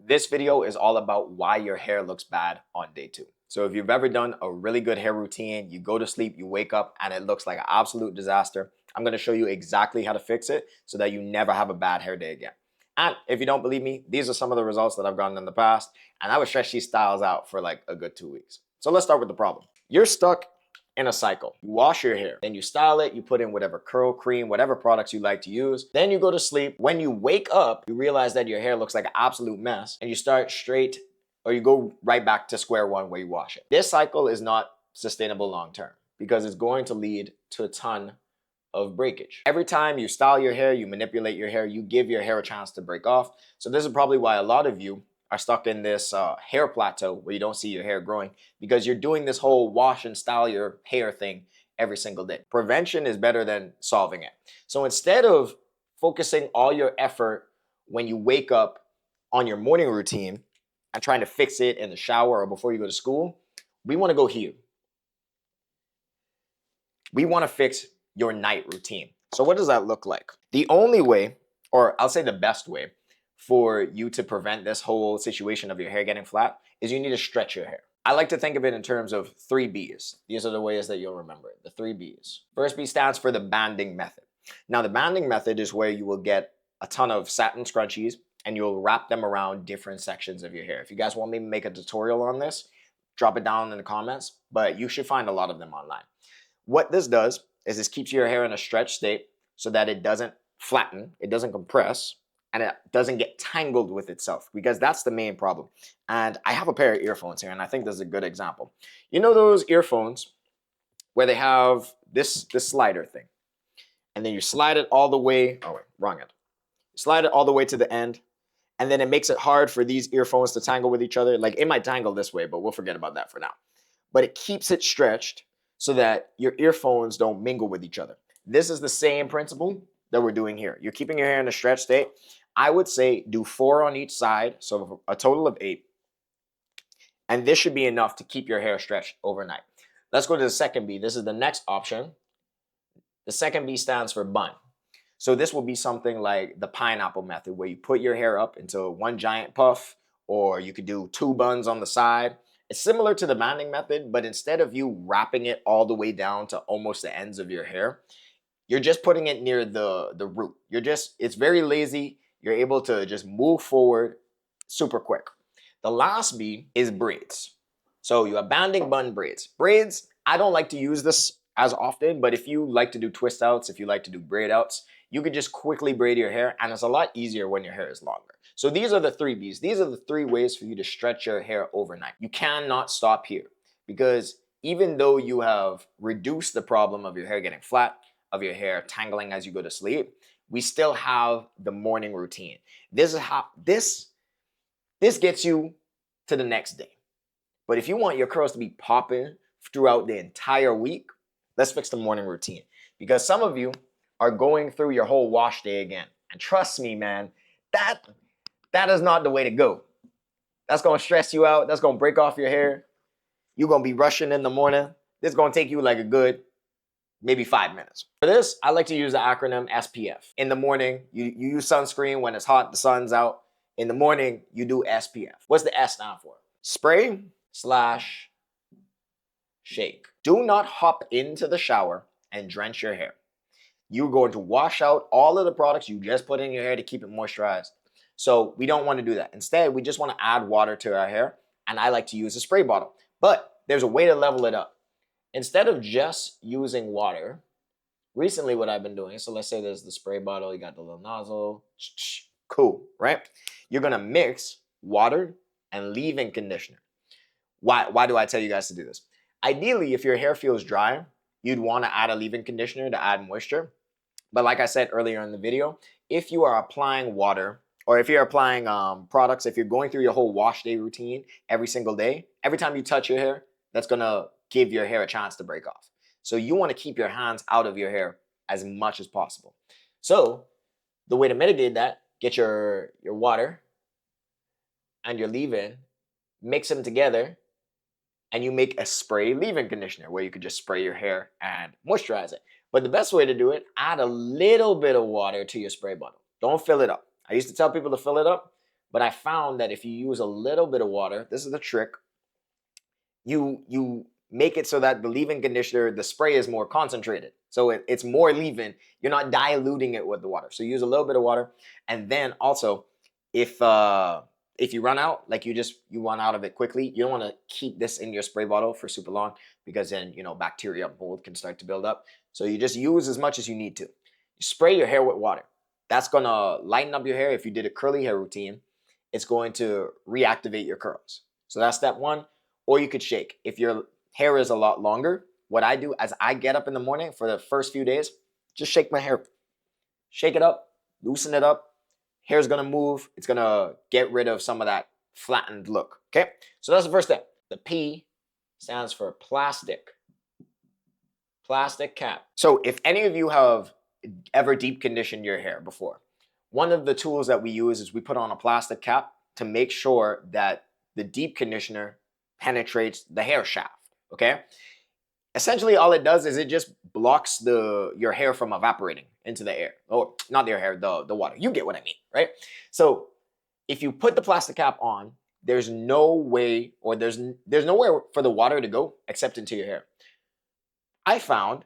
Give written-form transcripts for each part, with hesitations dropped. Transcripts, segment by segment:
This video is all about why your hair looks bad on day 2. So if you've ever done a really good hair routine, you go to sleep, you wake up, and it looks like an absolute disaster, I'm going to show you exactly how to fix it so that you never have a bad hair day again. And if you don't believe me, these are some of the results that I've gotten in the past, and I would stretch these styles out for like a good 2 weeks. So let's start with the problem. You're stuck in a cycle. You wash your hair, then you style it, you put in whatever curl cream, whatever products you like to use, then you go to sleep. When you wake up, you realize that your hair looks like an absolute mess, and you start straight, or you go right back to square one where you wash it. This cycle is not sustainable long term because it's going to lead to a ton of breakage. Every time you style your hair, you manipulate your hair, you give your hair a chance to break off. So this is probably why a lot of you are stuck in this hair plateau where you don't see your hair growing, because you're doing this whole wash and style your hair thing every single day. Prevention is better than solving it. So instead of focusing all your effort when you wake up on your morning routine and trying to fix it in the shower or before you go to school, we want to go here. We want to fix your night routine. So what does that look like? The only way, or I'll say the best way, for you to prevent this whole situation of your hair getting flat is you need to stretch your hair. I like to think of it in terms of 3 B's. These are the ways that you'll remember it, the 3 B's. First B stands for the banding method. Now the banding method is where you will get a ton of satin scrunchies and you'll wrap them around different sections of your hair. If you guys want me to make a tutorial on this, drop it down in the comments, but you should find a lot of them online. What this does is this keeps your hair in a stretched state so that it doesn't flatten, it doesn't compress, and it doesn't get tangled with itself, because that's the main problem. And I have a pair of earphones here, and I think this is a good example. You know those earphones where they have this slider thing, and then you slide it all the way, oh wait, wrong end. Slide it all the way to the end, and then it makes it hard for these earphones to tangle with each other. Like, it might tangle this way, but we'll forget about that for now. But it keeps it stretched so that your earphones don't mingle with each other. This is the same principle that we're doing here. You're keeping your hair in a stretched state. I would say do 4 on each side, so a total of 8. And this should be enough to keep your hair stretched overnight. Let's go to the second B. This is the next option. The second B stands for bun. So this will be something like the pineapple method, where you put your hair up into one giant puff, or you could do 2 buns on the side. It's similar to the banding method, but instead of you wrapping it all the way down to almost the ends of your hair, you're just putting it near the root. It's very lazy. You're able to just move forward super quick. The last B is braids. So you have banding, bun, braids. Braids, I don't like to use this as often, but if you like to do twist outs, if you like to do braid outs, you could just quickly braid your hair, and it's a lot easier when your hair is longer. So these are the 3 B's. These are the 3 ways for you to stretch your hair overnight. You cannot stop here, because even though you have reduced the problem of your hair getting flat, of your hair tangling as you go to sleep, we still have the morning routine. This is how this gets you to the next day. But if you want your curls to be popping throughout the entire week, let's fix the morning routine. Because some of you are going through your whole wash day again. And trust me, man, that is not the way to go. That's going to stress you out. That's going to break off your hair. You're going to be rushing in the morning. This is going to take you like a good maybe 5 minutes. For this, I like to use the acronym SPF. In the morning, you use sunscreen when it's hot, the sun's out. In the morning, you do SPF. What's the S stand for? Spray / shake. Do not hop into the shower and drench your hair. You're going to wash out all of the products you just put in your hair to keep it moisturized. So we don't want to do that. Instead, we just want to add water to our hair, and I like to use a spray bottle. But there's a way to level it up. Instead of just using water, recently what I've been doing, so let's say there's the spray bottle, you got the little nozzle, cool, right? You're gonna mix water and leave-in conditioner. Why do I tell you guys to do this? Ideally, if your hair feels dry, you'd wanna add a leave-in conditioner to add moisture. But like I said earlier in the video, if you are applying water, or if you're applying products, if you're going through your whole wash day routine every single day, every time you touch your hair, that's gonna give your hair a chance to break off. So you want to keep your hands out of your hair as much as possible. So the way to mitigate that, get your water and your leave-in, mix them together, and you make a spray leave-in conditioner where you could just spray your hair and moisturize it. But the best way to do it, add a little bit of water to your spray bottle. Don't fill it up. I used to tell people to fill it up, But I found that if you use a little bit of water, this is the trick, you make it so that the leave-in conditioner, the spray is more concentrated. So it's more leave-in. You're not diluting it with the water. So use a little bit of water. And then also, if you run out, like you run out of it quickly, you don't want to keep this in your spray bottle for super long, because then, you know, bacteria, mold can start to build up. So you just use as much as you need to. You spray your hair with water. That's gonna lighten up your hair. If you did a curly hair routine, it's going to reactivate your curls. So that's step one. Or you could shake. If your hair is a lot longer, what I do as I get up in the morning for the first few days, just shake my hair. Shake it up, loosen it up. Hair's gonna move. It's gonna get rid of some of that flattened look. Okay? So that's the first step. The P stands for plastic. Plastic cap. So if any of you have ever deep conditioned your hair before, one of the tools that we use is we put on a plastic cap to make sure that the deep conditioner penetrates the hair shaft. Okay? Essentially, all it does is it just blocks your hair from evaporating into the air. Or not your hair, the water. You get what I mean, right? So if you put the plastic cap on, there's no way, or there's nowhere for the water to go except into your hair. I found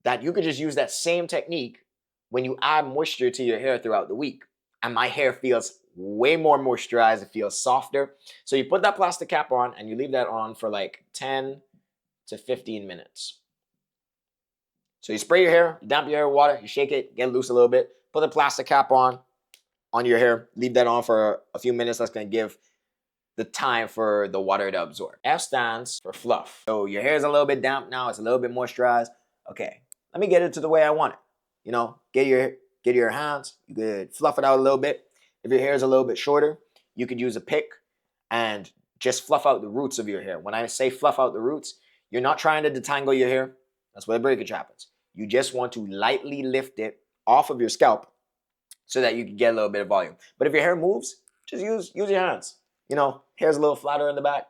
that you could just use that same technique when you add moisture to your hair throughout the week. And my hair feels way more moisturized. It feels softer. So you put that plastic cap on and you leave that on for like 10 to 15 minutes. So you spray your hair, you damp your hair with water, you shake it, get it loose a little bit, put the plastic cap on your hair, leave that on for a few minutes. That's going to give the time for the water to absorb. F stands for fluff. So your hair is a little bit damp now, it's a little bit moisturized. Okay, let me get it to the way I want it. You know, get your hands, you could fluff it out a little bit. If your hair is a little bit shorter, you could use a pick and just fluff out the roots of your hair. When I say fluff out the roots, you're not trying to detangle your hair. That's where the breakage happens. You just want to lightly lift it off of your scalp so that you can get a little bit of volume. But if your hair moves, just use your hands. You know, hair's a little flatter in the back,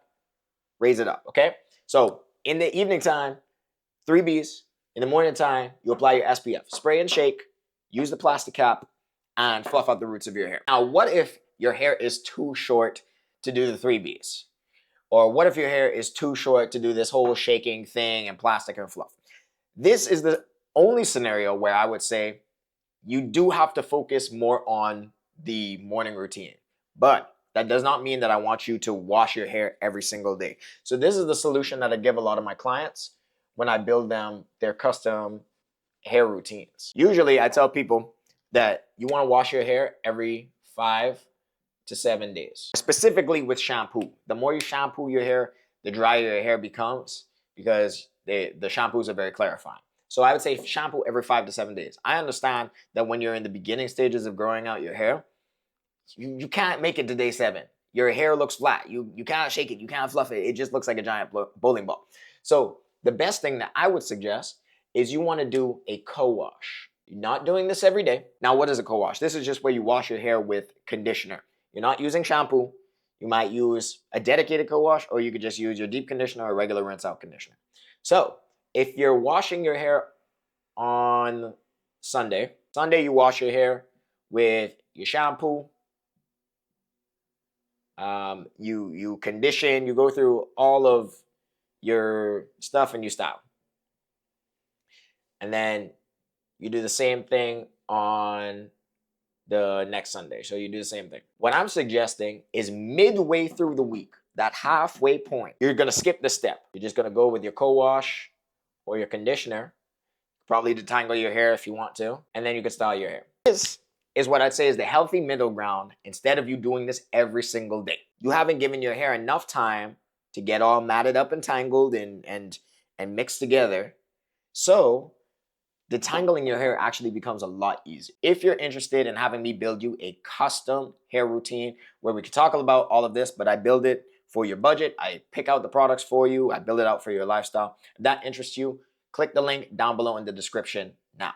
raise it up, okay? So in the evening time, 3 Bs. In the morning time, you apply your SPF. Spray and shake, use the plastic cap, and fluff out the roots of your hair. Now, what if your hair is too short to do the 3 Bs? Or what if your hair is too short to do this whole shaking thing and plastic and fluff? This is the only scenario where I would say you do have to focus more on the morning routine. But that does not mean that I want you to wash your hair every single day. So this is the solution that I give a lot of my clients when I build them their custom hair routines. Usually I tell people that you want to wash your hair every 5 to 7 days. Specifically with shampoo. The more you shampoo your hair, the drier your hair becomes, because the shampoos are very clarifying. So I would say shampoo every 5 to 7 days. I understand that when you're in the beginning stages of growing out your hair, you can't make it to day 7. Your hair looks flat. You can't shake it. You can't fluff it. It just looks like a giant bowling ball. So the best thing that I would suggest is you want to do a co-wash. You're not doing this every day. Now, what is a co-wash? This is just where you wash your hair with conditioner. You're not using shampoo. You might use a dedicated co-wash, or you could just use your deep conditioner or regular rinse out conditioner. So if you're washing your hair on Sunday you wash your hair with your shampoo, you condition, you go through all of your stuff and you style. And then you do the same thing on the next Sunday. So you do the same thing. What I'm suggesting is midway through the week, that halfway point, you're going to skip this step. You're just going to go with your co-wash or your conditioner, probably detangle your hair if you want to, and then you can style your hair. This is what I'd say is the healthy middle ground instead of you doing this every single day. You haven't given your hair enough time to get all matted up and tangled and mixed together. So detangling your hair actually becomes a lot easier. If you're interested in having me build you a custom hair routine where we can talk about all of this, but I build it for your budget, I pick out the products for you, I build it out for your lifestyle. If that interests you, click the link down below in the description now.